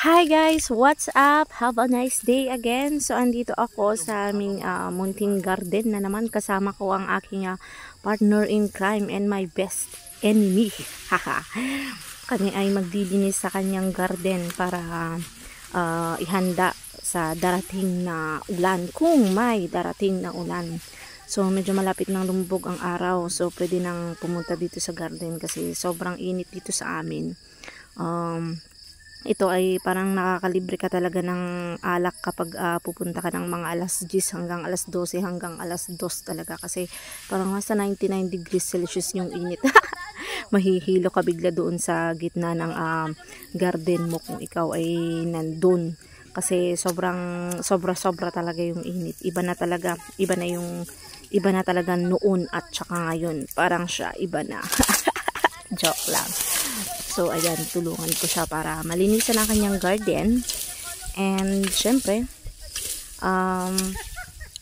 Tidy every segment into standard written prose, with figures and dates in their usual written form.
Hi guys, what's up? Have a nice day again. So andito ako sa aming munting garden na naman, kasama ko ang aking partner in crime and my best enemy. Haha. Kami ay magdilinis sa kanyang garden para ihanda sa darating na ulan, kung may darating na ulan. So medyo malapit nang lumubog ang araw, so pwede nang pumunta dito sa garden kasi sobrang init dito sa amin. Ito ay parang nakakalibre ka talaga ng alak kapag pupunta ka ng mga alas 10 hanggang alas 12 hanggang alas 2 talaga, kasi parang nasa 99 degrees Celsius yung init. Mahihilo ka bigla doon sa gitna ng garden mo kung ikaw ay nandun, kasi sobra talaga yung init. Iba na talaga noon at saka ngayon, parang siya iba na. Joke lang. So ayan, tulungan ko siya para malinisan ang kanyang garden, and syempre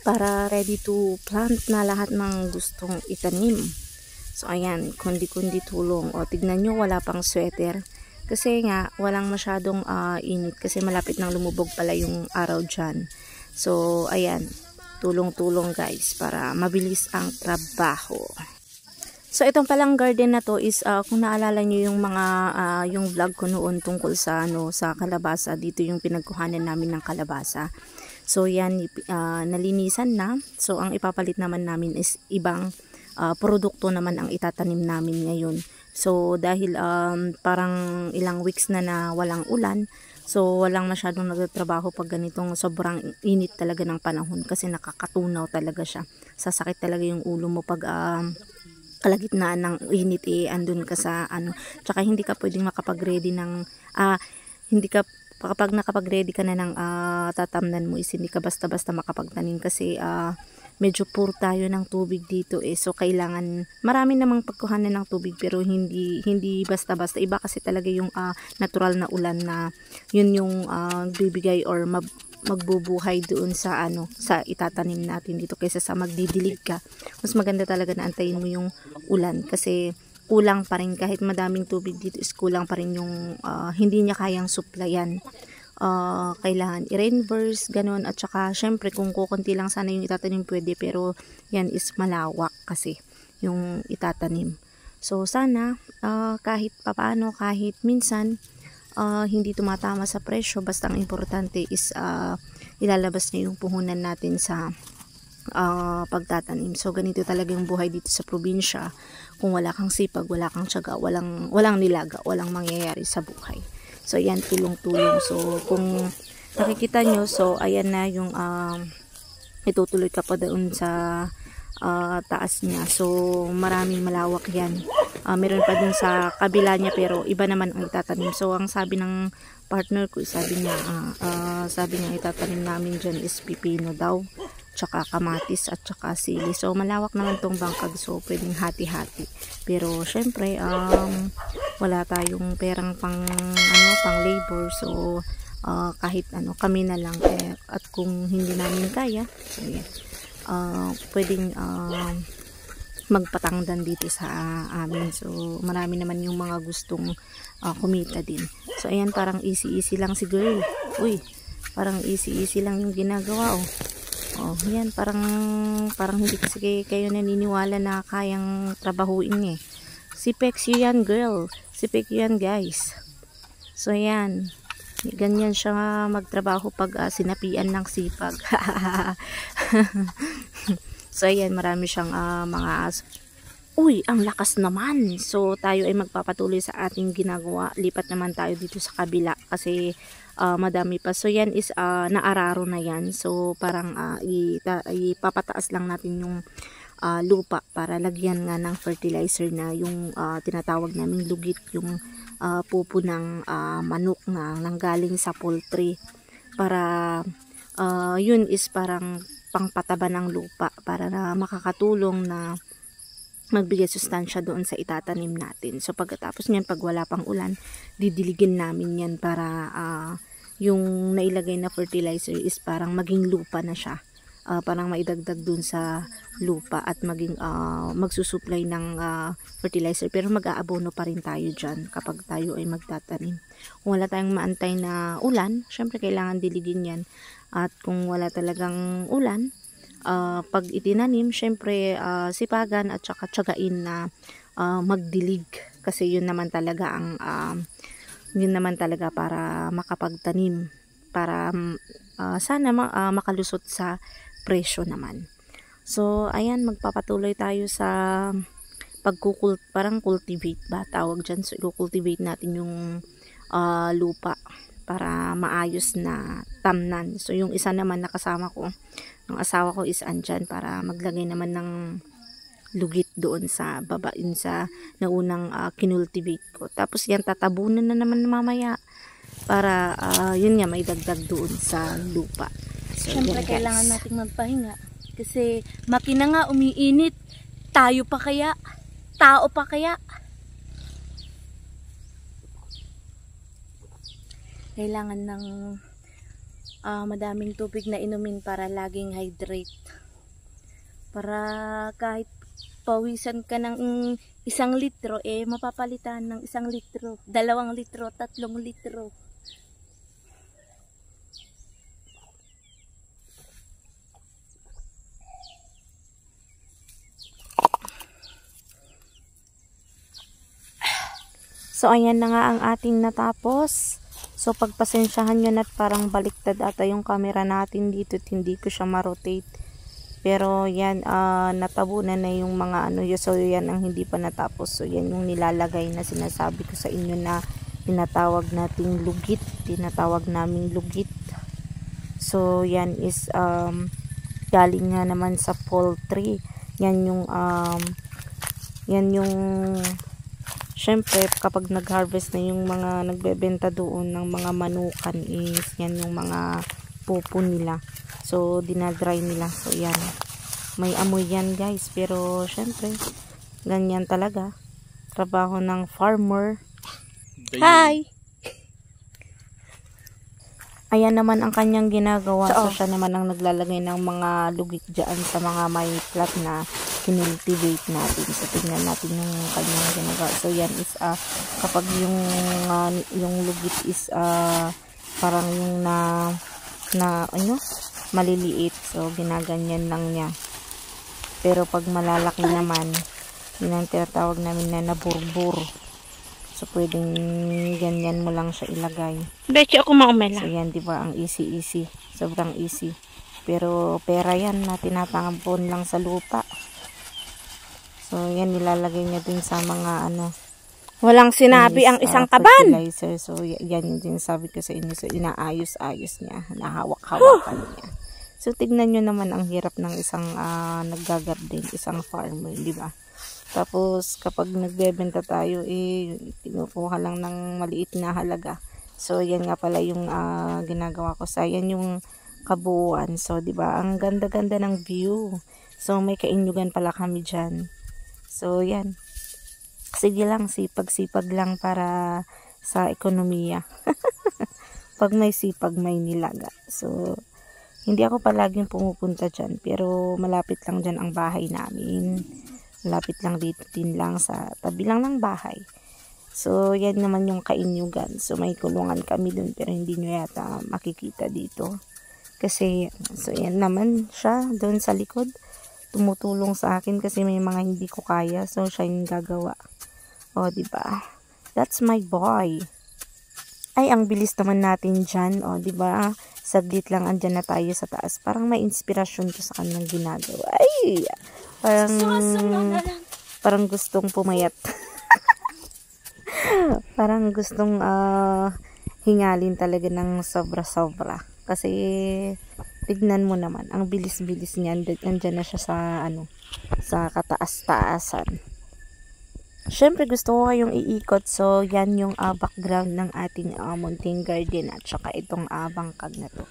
para ready to plant na lahat ng gustong itanim. So ayan, kundi tulong. O tignan nyo, wala pang sweater kasi nga walang masyadong init, kasi malapit nang lumubog pala yung araw dyan. So ayan, tulong guys para mabilis ang trabaho. So itong palang garden na to is kung naalala niyo yung mga yung vlog ko noon tungkol sa sa kalabasa, dito yung pinagkuhanan namin ng kalabasa. So yan, nalinisan na. So ang ipapalit naman namin is ibang produkto naman ang itatanim namin ngayon. So dahil parang ilang weeks na walang ulan, so walang masyadong nagtatrabaho pag ganitong sobrang init talaga ng panahon, kasi nakakatunaw talaga siya. Sasakit talaga yung ulo mo pag kalagitnaan ng init, andun ka sa tsaka hindi ka pwedeng makapag-ready ng hindi ka, kapag nakapag-ready ka na ng tatamnan mo, is hindi ka basta-basta makapagtanim, kasi medyo poor tayo ng tubig dito so kailangan marami namang pagkuhanan ng tubig, pero hindi basta-basta. Iba kasi talaga yung natural na ulan na yun yung bibigay or magbubuhay doon sa sa itatanim natin dito, kaysa sa magdidilig ka. Mas maganda talaga na antayin mo yung ulan, kasi kulang pa rin, kahit madaming tubig dito is kulang pa rin yung hindi niya kayang supplyan. Kailangan i-reverse ganun, at saka syempre kung kukunti lang sana yung itatanim pwede, pero yan is malawak kasi yung itatanim. So sana kahit papaano, kahit minsan hindi tumatama sa presyo, basta ang importante is ilalabas niya yung puhunan natin sa pagtatanim. So ganito talaga yung buhay dito sa probinsya. Kung wala kang sipag, wala kang tiyaga, walang nilaga, walang mangyayari sa buhay. So yan, tulong-tulong. So kung nakikita nyo, so ayan na yung itutuloy ka pa doon sa taas niya. So maraming malawak yan. Meron pa din sa kabila niya, pero iba naman ang itatanim. So ang sabi ng partner ko, sabi niya itatanim namin dyan is pipino daw, tsaka kamatis at tsaka sili. So malawak naman tong bangkag, so pwedeng hati-hati. Pero syempre wala tayong perang pang labor, so kahit kami na lang, at kung hindi namin kaya, so yeah, pwedeng magpatangdan dito sa amin. So marami naman yung mga gustong kumita din. So ayan, parang easy lang si girl. Uy, parang easy lang yung ginagawa. Yan, parang hindi kasi kayo naniniwala na kayang trabahuin Sipek yan girl, sipek yan guys. So yan, ganyan siya magtrabaho pag sinapian ng sipag. So ayan, marami siyang mga uy, ang lakas naman. So tayo ay magpapatuloy sa ating ginagawa. Lipat naman tayo dito sa kabila, kasi madami pa. So yan is naararo na yan. So parang ipapataas lang natin yung lupa para lagyan nga ng fertilizer na yung tinatawag naming lugit, yung pupo ng manok na nanggaling sa poultry, para yun is parang pangpataba ng lupa, para na makakatulong na magbigay sustansya doon sa itatanim natin. So pagkatapos niyan, pag wala pang ulan, didiligin namin yan para yung nailagay na fertilizer is parang maging lupa na siya. parang maidagdag dun sa lupa at maging magsusupply ng fertilizer, pero mag-aabono pa rin tayo dyan kapag tayo ay magtatanim. Kung wala tayong maantay na ulan, syempre kailangan diligin yan, at kung wala talagang ulan, pag itinanim, syempre sipagan at saka tiyagain na magdilig, kasi yun naman talaga ang yun naman talaga para makapagtanim, para sana makalusot sa presyo naman. So ayan, magpapatuloy tayo sa parang cultivate ba tawag dyan. So i-cultivate natin yung lupa para maayos na tamnan. So yung isa naman nakasama ko, ng asawa ko, is andyan para maglagay naman ng lugit doon sa baba, yun sa naunang kinultivate ko. Tapos yan, tatabunan na naman mamaya para yun nga, may dagdag doon sa lupa. So, Siyempre, yan, kailangan nating magpahinga. Kasi makina nga umiinit. Tayo pa kaya? Tao pa kaya? Kailangan ng madaming tubig na inumin para laging hydrate. Para kahit pawisan ka ng 1 litro, mapapalitan ng 1 litro, 2 litro, 3 litro. So ayan na nga ang ating natapos. So pagpasensyahan nyo na, parang baliktad ata yung camera natin dito at hindi ko siya ma-rotate. Pero yan, natabunan na yung mga ano. So yan ang hindi pa natapos. So yan yung nilalagay na sinasabi ko sa inyo na tinatawag nating lugit. Tinatawag naming lugit. So yan is galing nga naman sa poultry. Yan yung syempre, kapag nag-harvest na yung mga nagbebenta doon ng mga manukan, is yan yung mga pupo nila. So, dinadry nila. So, yan. May amoy yan, guys. Pero, syempre, ganyan talaga. Trabaho ng farmer. Hi! Ayan naman ang kanyang ginagawa. So, siya naman ang naglalagay ng mga lugit dyan sa mga may plat na kinultivate natin. So, tingnan natin yung kanyang ginagawa. So, yan is, kapag yung lugit is, parang yung maliliit. So, ginaganyan lang niya. Pero, pag malalaki naman, yun ang tinatawag namin na naburbur. So, pwedeng ganyan mo lang siya ilagay. Bechi ako maumela. So, yan, diba? Ang easy. Sobrang easy. Pero, pera yan na tinatangapon lang sa lupa. So, yan, nilalagay niya dun sa mga, Walang sinabi ang isang kaban. Fertilizer. So, yan yung sabi ko sa inyo. So, inaayos-ayos niya. Nahawak-hawakan niya. So, tignan nyo naman ang hirap ng isang naggagarden, isang farmer, diba? Tapos, kapag nagbebenta tayo, kinukuha lang ng maliit na halaga. So, yan nga pala yung ginagawa ko. So, yan yung kabuuan. So, diba, ang ganda-ganda ng view. So, may kainyugan pala kami dyan. So, yan. Sige lang, sipag-sipag lang para sa ekonomiya. Pag may sipag, may nilaga. So, hindi ako palaging pumupunta dyan. Pero, malapit lang dyan ang bahay namin. Malapit lang dito din lang sa tabi lang ng bahay. So, yan naman yung kainyugan. So, may kulungan kami dun pero hindi nyo yata makikita dito. Kasi, so yan naman siya dun sa likod. Tumutulong sa akin kasi may mga hindi ko kaya. So, siya yung gagawa. O, diba? That's my boy. Ay, ang bilis naman natin dyan. O, diba? Saglit lang andyan na tayo sa taas. Parang may inspirasyon to sa kanyang ginagawa. Ay! Parang gustong pumayat. Parang gustong hingalin talaga ng sobra-sobra. Kasi tignan mo naman, ang bilis-bilis niyan. Andyan na siya sa kataas-taasan. Syempre gusto ko kayong iikot. So yan yung background ng ating mountain garden at saka itong bangkag na to.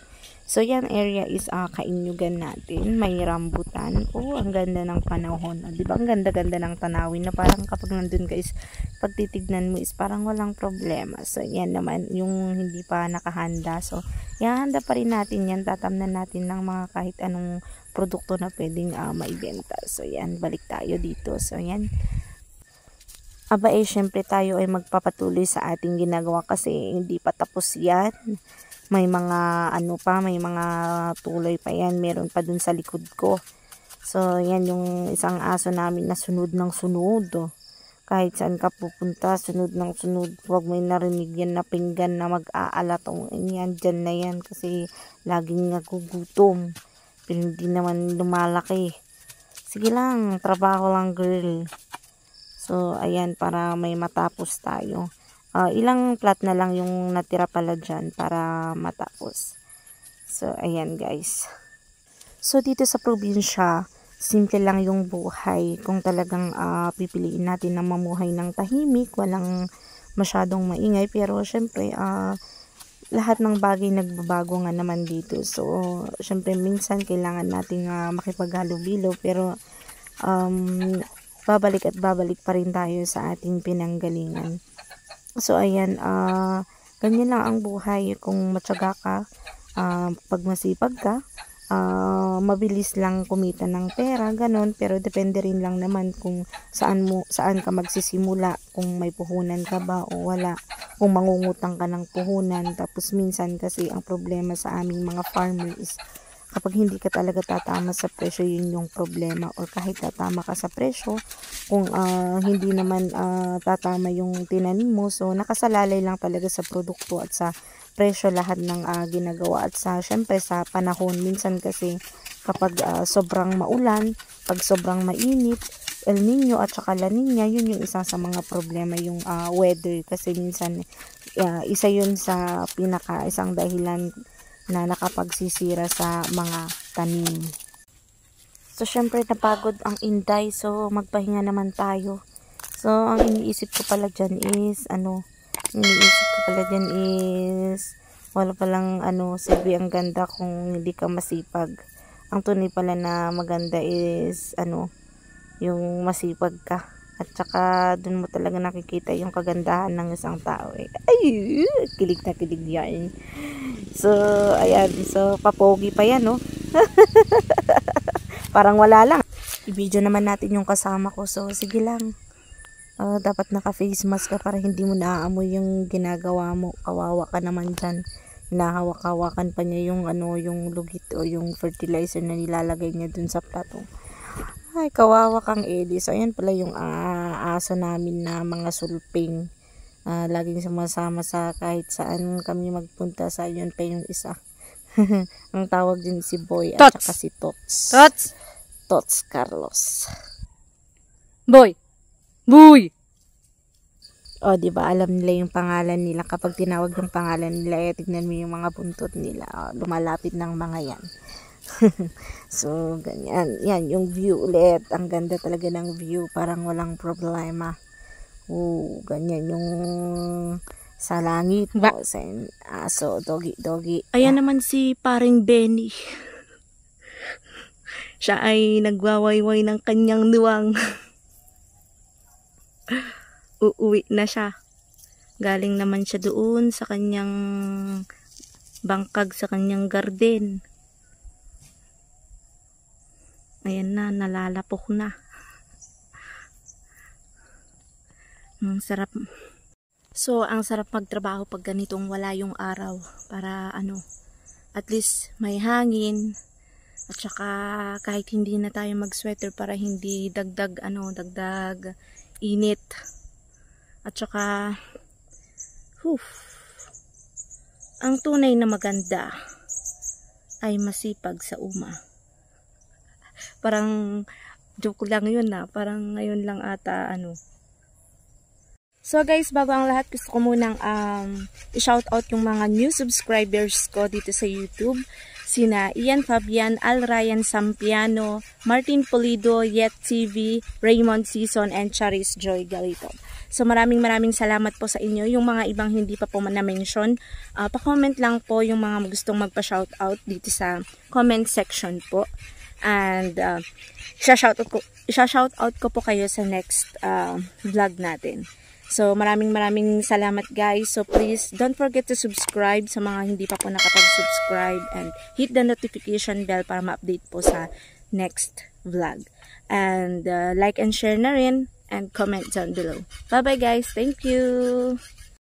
So, yan area is kainyugan natin. May rambutan. Oh, ang ganda ng panahon. Oh, diba? Ang ganda-ganda ng tanawin na parang kapag nandun guys, pag titignan mo is parang walang problema. So, yan naman yung hindi pa nakahanda. So, ihahanda pa rin natin yan. Tatamnan natin ng mga kahit anong produkto na pwedeng maibenta. So yan, balik tayo dito. So yan. Aba syempre tayo ay magpapatuloy sa ating ginagawa kasi hindi pa tapos yan. May mga may mga tuloy pa yan. Meron pa dun sa likod ko. So yan yung isang aso namin na sunod ng sunod. Kahit saan ka pupunta, sunod ng sunod. Huwag may narinig yan na pinggan na mag-aalatong. Yan, dyan na yan kasi laging nagugutom. Pero hindi naman lumalaki. Sige lang, trabaho lang girl. So, ayan, para may matapos tayo. Ilang plat na lang yung natira pala dyan para matapos. So, ayan guys. So, dito sa probinsya, simple lang yung buhay. Kung talagang pipiliin natin na mamuhay ng tahimik, walang masyadong maingay. Pero, syempre, lahat ng bagay nagbabago nga naman dito. So, syempre, minsan kailangan nating makipaghalubilo. Pero, babalik at babalik pa rin tayo sa ating pinanggalingan. So, ayan, ganyan lang ang buhay. Kung matyaga ka, pag masipag ka, mabilis lang kumita ng pera, ganon. Pero depende rin lang naman kung saan ka magsisimula, kung may puhunan ka ba o wala, kung mangungutang ka ng puhunan. Tapos minsan kasi ang problema sa aming mga farmers, kapag hindi ka talaga tatama sa presyo, yun yung problema. Or kahit tatama ka sa presyo, kung hindi naman tatama yung tinanim mo, so nakasalalay lang talaga sa produkto at sa presyo lahat ng ginagawa. At syempre sa panahon, minsan kasi kapag sobrang maulan, pag sobrang mainit, El Nino at saka La Nina, yun yung isa sa mga problema, yung weather. Kasi minsan, isa yun sa isang dahilan na nakapagsisira sa mga tanim. So, syempre napagod ang Inday. So, magpahinga naman tayo. So, ang iniisip ko pala dyan is, wala palang, silbi ang ganda kung hindi ka masipag. Ang tunay pala na maganda is, yung masipag ka. At saka, dun mo talaga nakikita yung kagandahan ng isang tao. Ay, kilig na kilig yan. So, ayan. So, papogi pa yan, no? Parang wala lang. I-video naman natin yung kasama ko. So, sige lang. Dapat naka-face mask ka para hindi mo naaamoy yung ginagawa mo. Kawawa ka naman dyan. Hinahawak-hawakan pa niya yung, yung lugit o yung fertilizer na nilalagay niya dun sa plato. Ay, kawawa kang Eddie. So, ayan pala yung aso namin na mga sulping. Laging sumasama sa kahit saan kami magpunta. Sa yun pa yung isa. Ang tawag din si Boy at saka si Tots. Tots Carlos. Boy! Boy! O, diba, alam nila yung pangalan nila. Kapag tinawag yung pangalan nila, tignan mo yung mga buntot nila. Lumalapit ng mga yan. So, ganyan. Yan, yung view ulit. Ang ganda talaga ng view. Parang walang problema. Ganyan yung sa langit. So, doggy. Ayan naman si paring Benny. Siya ay nagwawayway ng kanyang nuwang. Uuwi na siya. Galing naman siya doon sa kanyang bangkag, sa kanyang garden. Ayan na, nalalapok na. Ang sarap. So, ang sarap magtrabaho pag ganitong wala yung araw. Para at least may hangin. At saka kahit hindi na tayo mag-sweater para hindi dagdag init. At saka ang tunay na maganda ay masipag sa uma. Parang joke lang yun parang ngayon lang ata So guys, bago ang lahat, gusto ko munang i-shout out yung mga new subscribers ko dito sa YouTube. Sina Ian Fabian, Al Ryan Sampiano, Martin Polido, Yet TV, Raymond Season, and Charis Joy Galito. So maraming salamat po sa inyo. Yung mga ibang hindi pa po na-mention, pa-comment lang po yung mga gustong magpa-shout out dito sa comment section po. And isa-shout out ko po kayo sa next vlog natin. So, maraming salamat guys. So, please don't forget to subscribe sa mga hindi pa po nakapag-subscribe and hit the notification bell para ma-update po sa next vlog. And like and share na rin and comment down below. Bye-bye guys. Thank you!